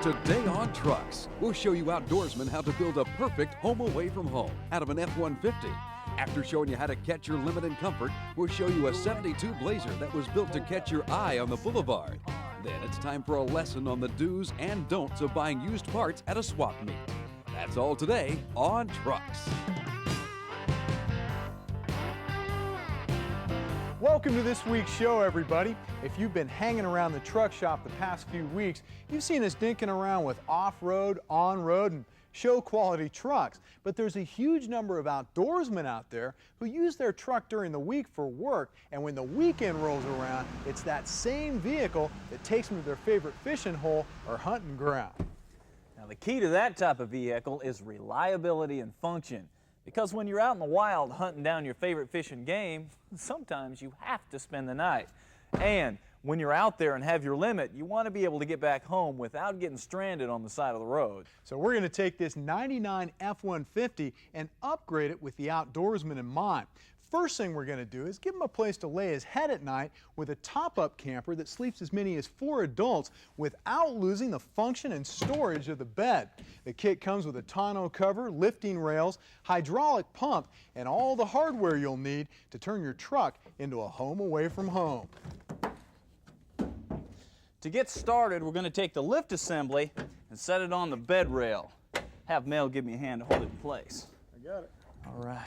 Today on Trucks, we'll show you outdoorsmen how to build a perfect home away from home out of an F-150. After showing you how to catch your limit in comfort, we'll show you a 72 Blazer that was built to catch your eye on the boulevard. Then it's time for a lesson on the do's and don'ts of buying used parts at a swap meet. That's all today on Trucks. Welcome to this week's show, everybody. If you've been hanging around the truck shop the past few weeks, you've seen us dinking around with off-road, on-road, and show-quality trucks. But there's a huge number of outdoorsmen out there who use their truck during the week for work, and when the weekend rolls around, it's that same vehicle that takes them to their favorite fishing hole or hunting ground. Now, the key to that type of vehicle is reliability and function. Because when you're out in the wild hunting down your favorite fishing game, sometimes you have to spend the night. And when you're out there and have your limit, you want to be able to get back home without getting stranded on the side of the road. So we're going to take this 99 F-150 and upgrade it with the outdoorsman in mind. First thing we're going to do is give him a place to lay his head at night with a top-up camper that sleeps as many as 4 adults without losing the function and storage of the bed. The kit comes with a tonneau cover, lifting rails, hydraulic pump, and all the hardware you'll need to turn your truck into a home away from home. To get started, we're going to take the lift assembly and set it on the bed rail. Have Mel give me a hand to hold it in place. I got it. All right.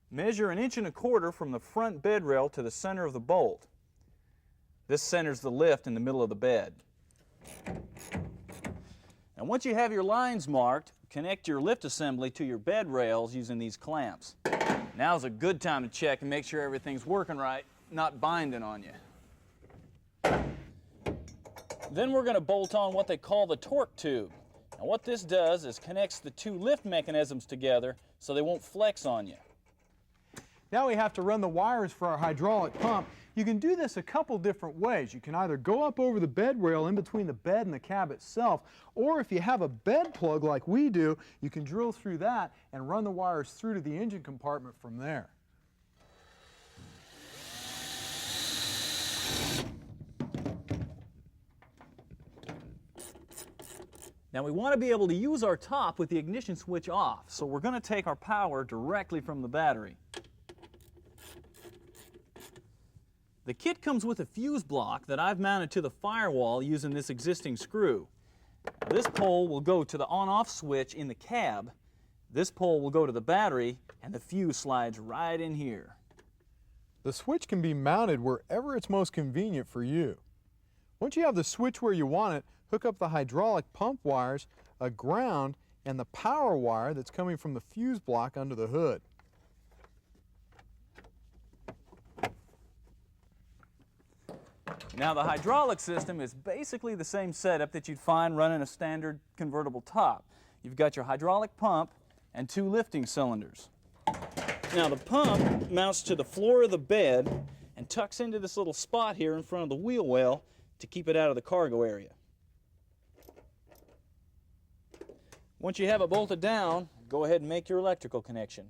Measure 1.25 inches from the front bed rail to the center of the bolt. This centers the lift in the middle of the bed. And once you have your lines marked, connect your lift assembly to your bed rails using these clamps. Now's a good time to check and make sure everything's working right, not binding on you. Then we're going to bolt on what they call the torque tube. Now what this does is connects the 2 lift mechanisms together so they won't flex on you. Now we have to run the wires for our hydraulic pump. You can do this a couple different ways. You can either go up over the bed rail in between the bed and the cab itself, or if you have a bed plug like we do, you can drill through that and run the wires through to the engine compartment from there. Now we want to be able to use our top with the ignition switch off, so we're going to take our power directly from the battery. The kit comes with a fuse block that I've mounted to the firewall using this existing screw. This pole will go to the on-off switch in the cab. This pole will go to the battery, and the fuse slides right in here. The switch can be mounted wherever it's most convenient for you. Once you have the switch where you want it, hook up the hydraulic pump wires, a ground, and the power wire that's coming from the fuse block under the hood. Now the hydraulic system is basically the same setup that you'd find running a standard convertible top. You've got your hydraulic pump and 2 lifting cylinders. Now the pump mounts to the floor of the bed and tucks into this little spot here in front of the wheel well to keep it out of the cargo area. Once you have it bolted down, go ahead and make your electrical connection.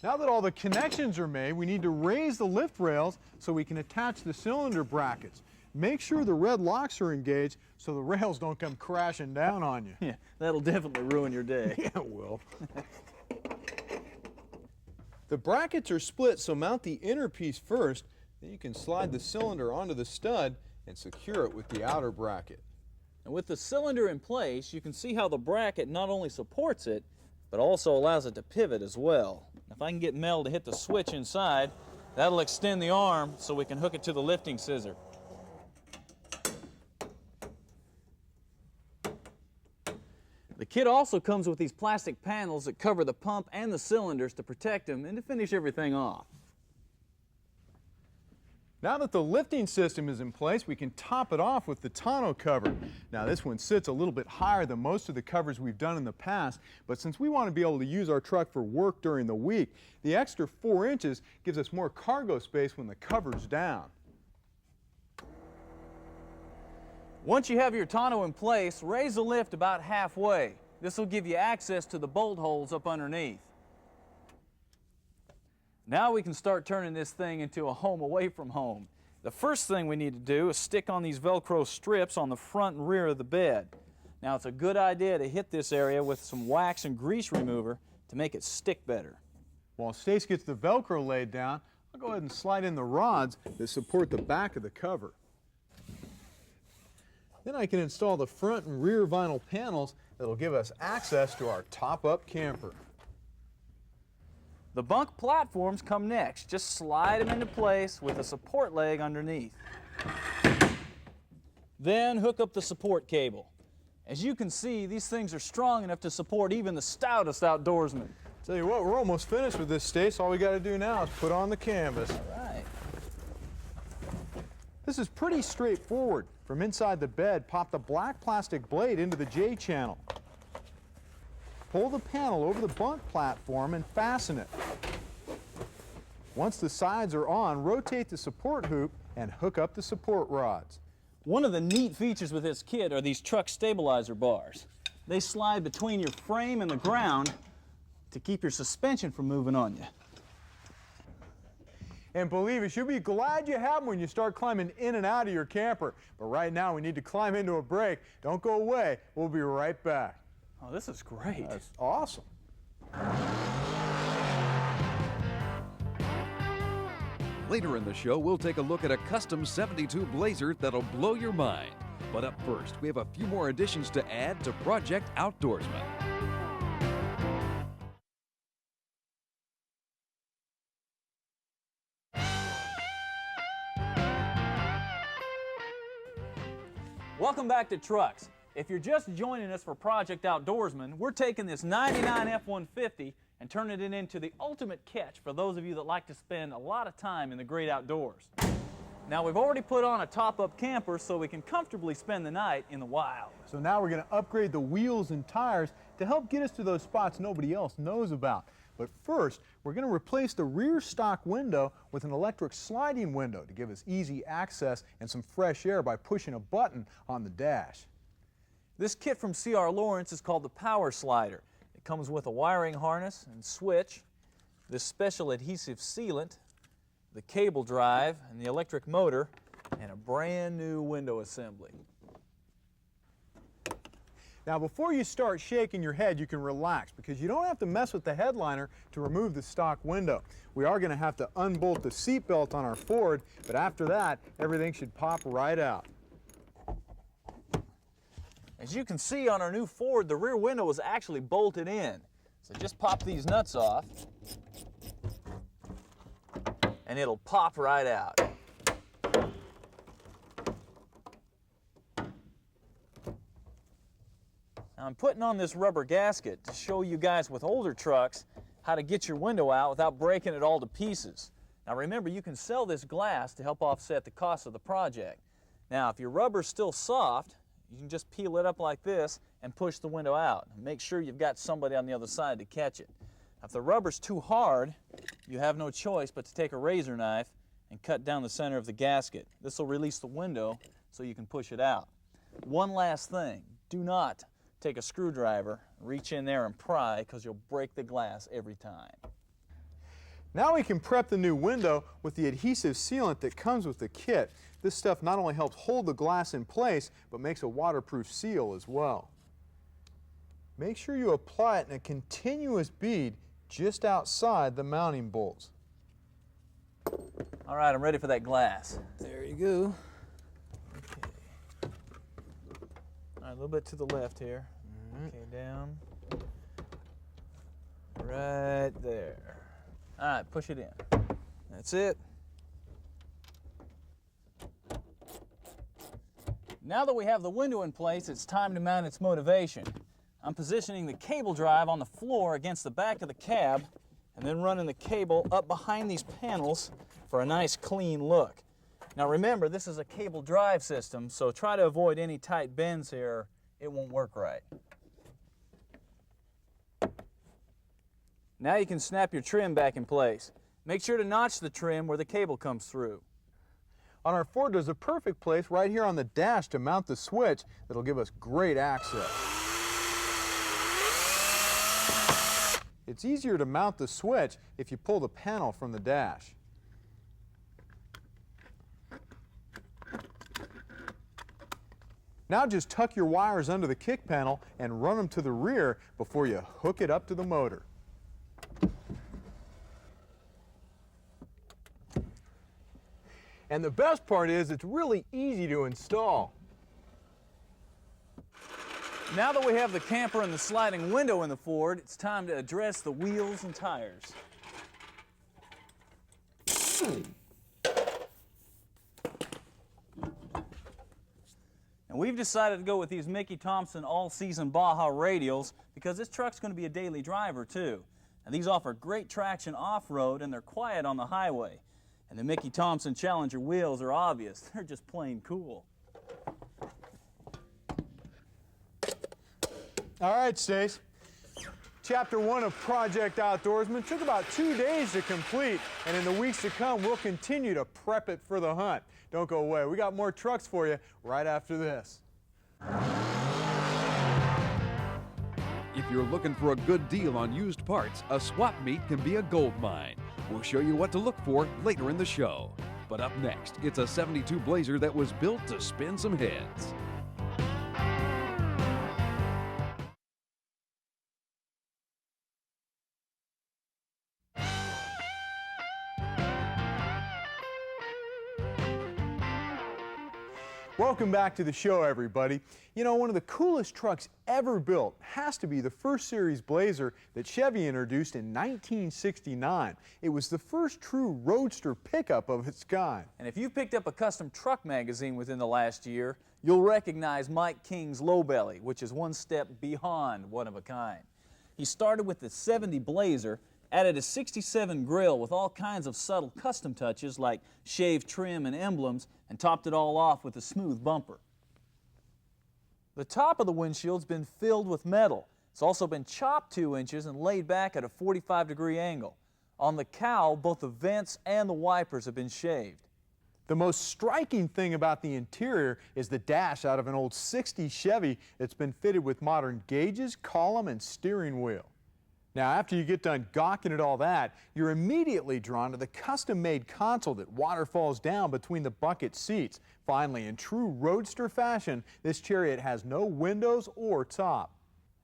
Now that all the connections are made, we need to raise the lift rails so we can attach the cylinder brackets. Make sure the red locks are engaged so the rails don't come crashing down on you. Yeah, that'll definitely ruin your day. Yeah, it will. The brackets are split, so mount the inner piece first, then you can slide the cylinder onto the stud and secure it with the outer bracket. And with the cylinder in place, you can see how the bracket not only supports it, but also allows it to pivot as well. If I can get Mel to hit the switch inside, that'll extend the arm so we can hook it to the lifting scissor. The kit also comes with these plastic panels that cover the pump and the cylinders to protect them and to finish everything off. Now that the lifting system is in place, we can top it off with the tonneau cover. Now this one sits a little bit higher than most of the covers we've done in the past, but since we want to be able to use our truck for work during the week, the extra 4 inches gives us more cargo space when the cover's down. Once you have your tonneau in place, raise the lift about halfway. This will give you access to the bolt holes up underneath. Now we can start turning this thing into a home away from home. The first thing we need to do is stick on these Velcro strips on the front and rear of the bed. Now it's a good idea to hit this area with some wax and grease remover to make it stick better. While Stace gets the Velcro laid down, I'll go ahead and slide in the rods that support the back of the cover. Then I can install the front and rear vinyl panels that'll give us access to our top-up camper. The bunk platforms come next. Just slide them into place with a support leg underneath. Then hook up the support cable. As you can see, these things are strong enough to support even the stoutest outdoorsman. Tell you what, we're almost finished with this, Stace. All we got to do now is put on the canvas. All right. This is pretty straightforward. From inside the bed, pop the black plastic blade into the J-channel. Pull the panel over the bunk platform and fasten it. Once the sides are on, rotate the support hoop and hook up the support rods. One of the neat features with this kit are these truck stabilizer bars. They slide between your frame and the ground to keep your suspension from moving on you. And believe us, you'll be glad you have them when you start climbing in and out of your camper. But right now, we need to climb into a break. Don't go away. We'll be right back. Oh, this is great. That's awesome. Later in the show, we'll take a look at a custom 72 Blazer that'll blow your mind. But up first, we have a few more additions to add to Project Outdoorsman. Welcome back to Trucks. If you're just joining us for Project Outdoorsman, we're taking this '99 F-150 and turning it into the ultimate catch for those of you that like to spend a lot of time in the great outdoors. Now, we've already put on a top-up camper so we can comfortably spend the night in the wild. So now we're going to upgrade the wheels and tires to help get us to those spots nobody else knows about. But first, we're going to replace the rear stock window with an electric sliding window to give us easy access and some fresh air by pushing a button on the dash. This kit from C.R. Lawrence is called the Power Slider. It comes with a wiring harness and switch, this special adhesive sealant, the cable drive and the electric motor, and a brand new window assembly. Now, before you start shaking your head, you can relax because you don't have to mess with the headliner to remove the stock window. We are going to have to unbolt the seat belt on our Ford, but after that, everything should pop right out. As you can see on our new Ford, the rear window is actually bolted in. So just pop these nuts off, and it'll pop right out. Now I'm putting on this rubber gasket to show you guys with older trucks how to get your window out without breaking it all to pieces. Now remember, you can sell this glass to help offset the cost of the project. Now if your rubber's still soft, you can just peel it up like this and push the window out. Make sure you've got somebody on the other side to catch it. Now, if the rubber's too hard, you have no choice but to take a razor knife and cut down the center of the gasket. This will release the window so you can push it out. One last thing, do not take a screwdriver, reach in there and pry because you'll break the glass every time. Now we can prep the new window with the adhesive sealant that comes with the kit. This stuff not only helps hold the glass in place, but makes a waterproof seal as well. Make sure you apply it in a continuous bead just outside the mounting bolts. All right, I'm ready for that glass. There you go. Okay. All right, a little bit to the left here. Okay, down. Right there. All right, push it in. That's it. Now that we have the window in place, it's time to mount its motivation. I'm positioning the cable drive on the floor against the back of the cab and then running the cable up behind these panels for a nice clean look. Now remember, this is a cable drive system, so try to avoid any tight bends here. It won't work right. Now you can snap your trim back in place. Make sure to notch the trim where the cable comes through. On our Ford, there's a perfect place right here on the dash to mount the switch that'll give us great access. It's easier to mount the switch if you pull the panel from the dash. Now just tuck your wires under the kick panel and run them to the rear before you hook it up to the motor. And the best part is it's really easy to install. Now that we have the camper and the sliding window in the Ford, it's time to address the wheels and tires. And we've decided to go with these Mickey Thompson all-season Baja radials because this truck's going to be a daily driver too. And these offer great traction off-road and they're quiet on the highway. And the Mickey Thompson Challenger wheels are obvious. They're just plain cool. All right, Stace. Chapter 1 of Project Outdoorsman took about 2 days to complete, and in the weeks to come, we'll continue to prep it for the hunt. Don't go away. We got more trucks for you right after this. If you're looking for a good deal on used parts, a swap meet can be a gold mine. We'll show you what to look for later in the show. But up next, it's a 72 Blazer that was built to spin some heads. Welcome back to the show, everybody. You know, one of the coolest trucks ever built has to be the first series Blazer that Chevy introduced in 1969. It was the first true roadster pickup of its kind. And if you've picked up a custom truck magazine within the last year, you'll recognize Mike King's Lowbelly, which is one step beyond one of a kind. He started with the 70 Blazer, added a 67 grill with all kinds of subtle custom touches like shaved trim and emblems, and topped it all off with a smooth bumper. The top of the windshield's been filled with metal. It's also been chopped 2 inches and laid back at a 45-degree angle. On the cowl, both the vents and the wipers have been shaved. The most striking thing about the interior is the dash out of an old 60s Chevy that's been fitted with modern gauges, column, and steering wheel. Now, after you get done gawking at all that, you're immediately drawn to the custom-made console that waterfalls down between the bucket seats. Finally, in true roadster fashion, this Chariot has no windows or top.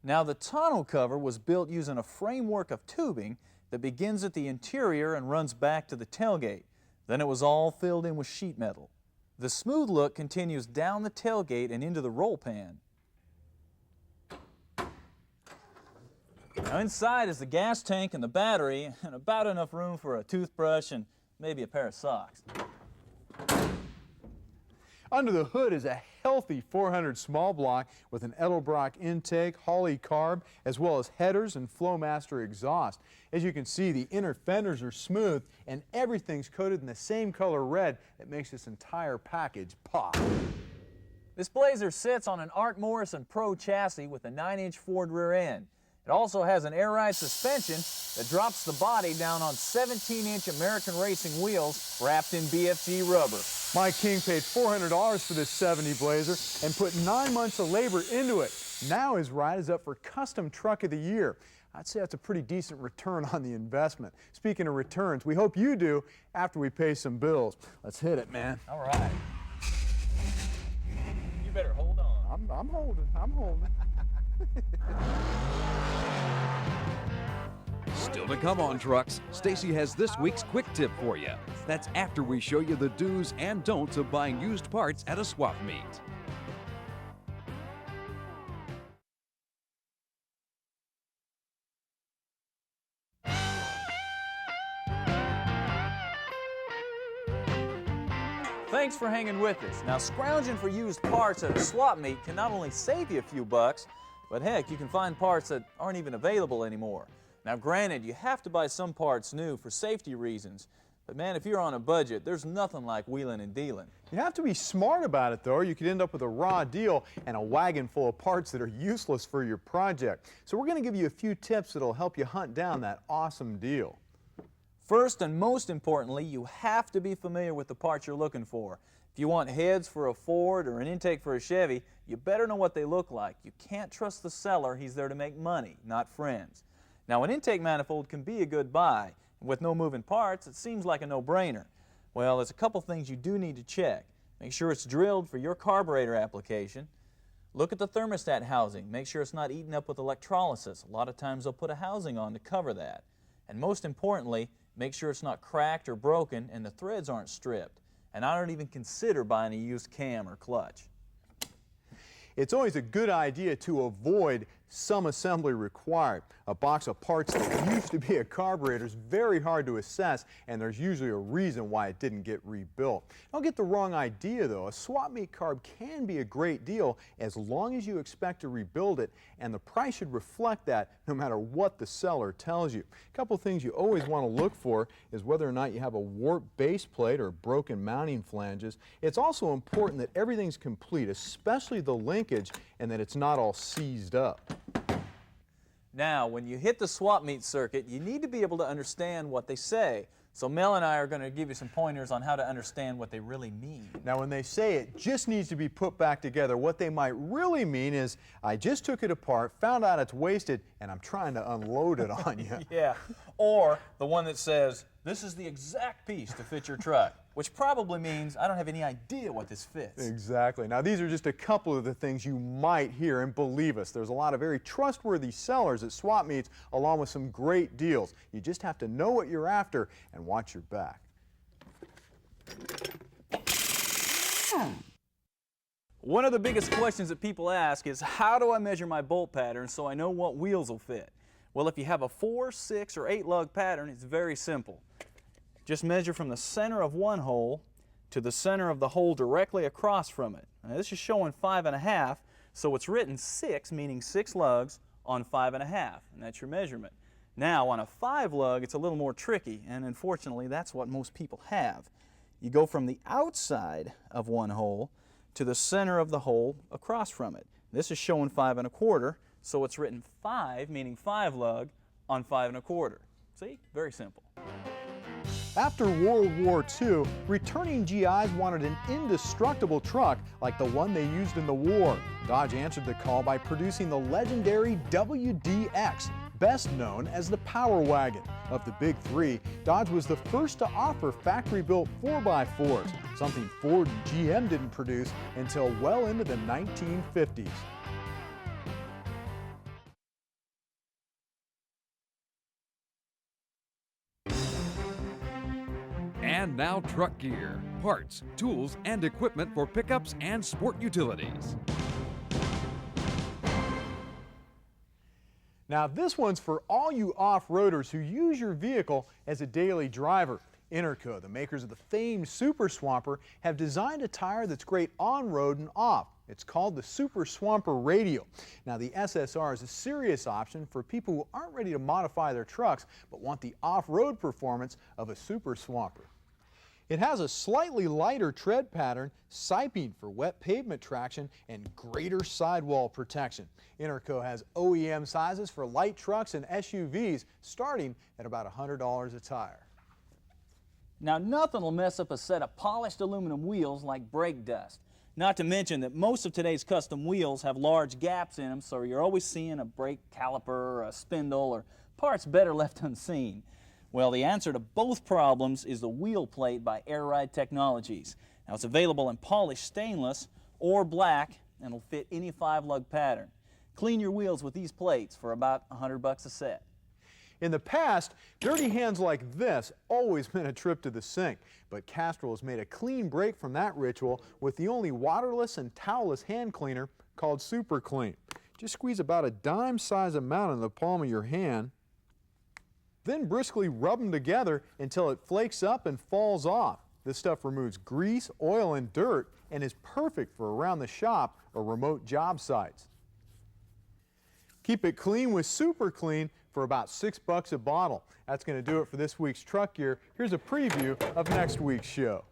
Now, the tonneau cover was built using a framework of tubing that begins at the interior and runs back to the tailgate. Then it was all filled in with sheet metal. The smooth look continues down the tailgate and into the roll pan. Now inside is the gas tank and the battery, and about enough room for a toothbrush and maybe a pair of socks. Under the hood is a healthy 400 small block with an Edelbrock intake, Hawley carb, as well as headers and Flowmaster exhaust. As you can see, the inner fenders are smooth and everything's coated in the same color red that makes this entire package pop. This Blazer sits on an Art Morrison Pro chassis with a 9-inch Ford rear end. It also has an air ride suspension that drops the body down on 17-inch American Racing wheels wrapped in BFG rubber. Mike King paid $400 for this 70 Blazer and put 9 months of labor into it. Now his ride is up for Custom Truck of the Year. I'd say that's a pretty decent return on the investment. Speaking of returns, we hope you do after we pay some bills. Let's hit it, man. All right. You better hold on. I'm holding. Still to come on trucks, Stacey has this week's quick tip for you. That's after we show you the do's and don'ts of buying used parts at a swap meet. Thanks for hanging with us. Now, scrounging for used parts at a swap meet can not only save you a few bucks, but heck, you can find parts that aren't even available anymore. Now, granted, you have to buy some parts new for safety reasons, but man, if you're on a budget, there's nothing like wheeling and dealing. You have to be smart about it, though, or you could end up with a raw deal and a wagon full of parts that are useless for your project. So we're going to give you a few tips that'll help you hunt down that awesome deal. First and most importantly, you have to be familiar with the parts you're looking for. If you want heads for a Ford or an intake for a Chevy, you better know what they look like. You can't trust the seller. He's there to make money, not friends. Now, an intake manifold can be a good buy. With no moving parts, it seems like a no-brainer. Well, there's a couple things you do need to check. Make sure it's drilled for your carburetor application. Look at the thermostat housing. Make sure it's not eaten up with electrolysis. A lot of times they'll put a housing on to cover that. And most importantly, make sure it's not cracked or broken and the threads aren't stripped. And I don't even consider buying a used cam or clutch. It's always a good idea to avoid some assembly required. A box of parts that used to be a carburetor is very hard to assess, and there's usually a reason why it didn't get rebuilt. Don't get the wrong idea though. A swap meet carb can be a great deal as long as you expect to rebuild it, and the price should reflect that no matter what the seller tells you. A couple things you always want to look for is whether or not you have a warped base plate or broken mounting flanges. It's also important that everything's complete, especially the linkage, and that it's not all seized up. Now, when you hit the swap meet circuit, you need to be able to understand what they say. So Mel and I are going to give you some pointers on how to understand what they really mean. Now, when they say it just needs to be put back together, what they might really mean is, I just took it apart, found out it's wasted, and I'm trying to unload it on you. Yeah, or the one that says, this is the exact piece to fit your truck, which probably means I don't have any idea what this fits. Exactly. Now, these are just a couple of the things you might hear, and believe us, there's a lot of very trustworthy sellers at swap meets along with some great deals. You just have to know what you're after and watch your back. One of the biggest questions that people ask is, how do I measure my bolt pattern so I know what wheels will fit? Well, if you have a 4, 6, or 8 lug pattern, it's very simple. Just measure from the center of one hole to the center of the hole directly across from it. Now, this is showing 5.5, so it's written 6, meaning 6 lugs on 5.5, and that's your measurement. Now, on a 5 lug, it's a little more tricky, and unfortunately, that's what most people have. You go from the outside of one hole to the center of the hole across from it. This is showing 5.25, so it's written 5, meaning 5 lug, on 5.25. See? Very simple. After World War II, returning GIs wanted an indestructible truck like the one they used in the war. Dodge answered the call by producing the legendary WDX, best known as the Power Wagon. Of the big three, Dodge was the first to offer factory-built 4x4s, something Ford and GM didn't produce until well into the 1950s. And now truck gear, parts, tools, and equipment for pickups and sport utilities. Now this one's for all you off-roaders who use your vehicle as a daily driver. Interco, the makers of the famed Super Swamper, have designed a tire that's great on-road and off. It's called the Super Swamper Radial. Now the SSR is a serious option for people who aren't ready to modify their trucks but want the off-road performance of a Super Swamper. It has a slightly lighter tread pattern, siping for wet pavement traction, and greater sidewall protection. Interco has OEM sizes for light trucks and SUVs, starting at about $100 a tire. Now, nothing will mess up a set of polished aluminum wheels like brake dust. Not to mention that most of today's custom wheels have large gaps in them, so you're always seeing a brake caliper or a spindle or parts better left unseen. Well, the answer to both problems is the wheel plate by Air Ride Technologies. Now, it's available in polished stainless or black and will fit any 5-lug pattern. Clean your wheels with these plates for about $100 a set. In the past, dirty hands like this always meant a trip to the sink, but Castrol has made a clean break from that ritual with the only waterless and towelless hand cleaner called Super Clean. Just squeeze about a dime-size amount in the palm of your hand, then briskly rub them together until it flakes up and falls off. This stuff removes grease, oil, and dirt and is perfect for around the shop or remote job sites. Keep it clean with Super Clean for about $6 a bottle. That's going to do it for this week's Truck Gear. Here's a preview of next week's show.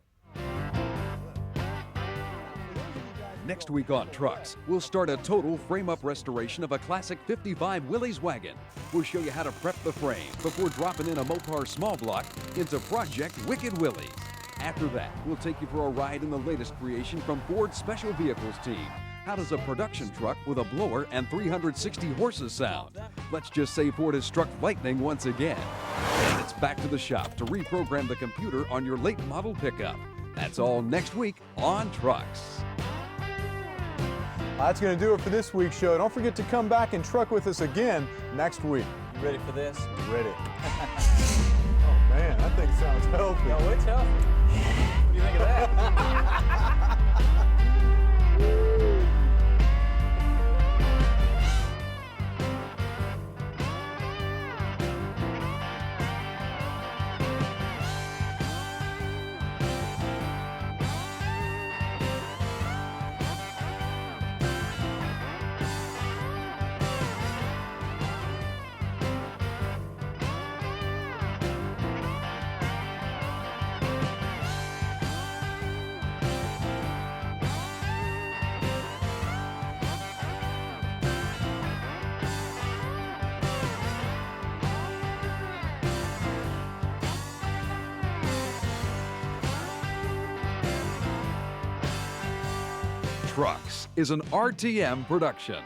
Next week on Trucks, we'll start a total frame-up restoration of a classic 55 Willys wagon. We'll show you how to prep the frame before dropping in a Mopar small block into Project Wicked Willys. After that, we'll take you for a ride in the latest creation from Ford's Special Vehicles team. How does a production truck with a blower and 360 horses sound? Let's just say Ford has struck lightning once again. And it's back to the shop to reprogram the computer on your late model pickup. That's all next week on Trucks. That's going to do it for this week's show. Don't forget to come back and truck with us again next week. You ready for this? Ready. Oh man, that thing sounds healthy. No, it's healthy. What do you think of that? Trucks is an RTM production.